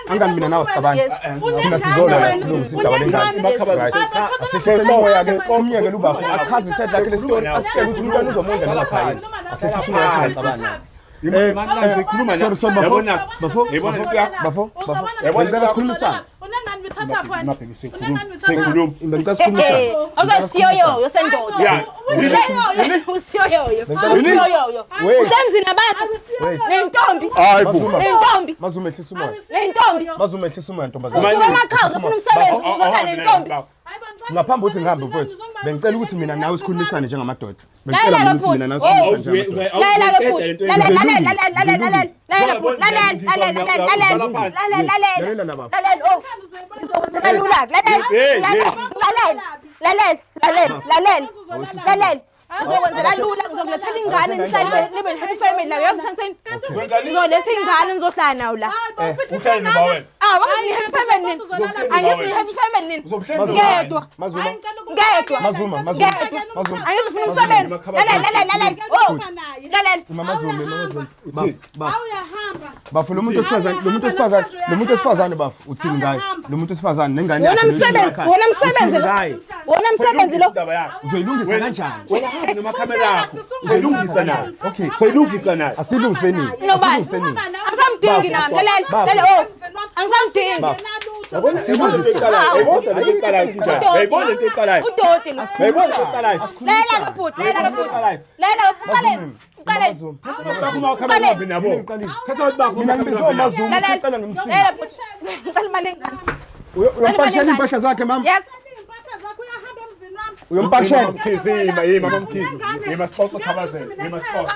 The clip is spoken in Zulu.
angani mina nawe sicabani thina sizola silungisa indaba lengane omnyeke lubafu achaze isedlakhe le story asitshela ukuthi umntwana uzomonda noma cha yini asethi singacabani bafo ngicela sikhulumisane ngaphambi ukuthi ngihambe mfowethu bengicela ukuthi mina nawe sikhulumisane njengamadoda bengicela ukuthi mina nawe sikhulumisane uzokwenzela lula ngizokulethela ingane nihlale nibe happy family la uyangithini ngizoletha ingane nizohlala nawo la uhlale noba wena wangisi happy family angisi happy family ngedwa mazuma angizifuna umsebenzi lalela bafu lo muntu osifazane bafu uthini ngaye lo muntu osifazane nengane yakhe wona msebenzi lo uzoyilungisa kanjani noma camera yakho uzoyilungisa nayo okay soyilungisa nayo asilungiseni angisamdingi nami lalela angisamdingi yabona silungisa eqala injani yayibona into eqalayo udoti lo yayibona into eqalayo lalela kubhuti bakuma camera yabi nabo thatha bakuma camera ngicela ngimsize ngicela imali engane uyompashela impahla zakhe mama yes uyompashela mkhizi mama mkhizi yima sport khabazela yima sport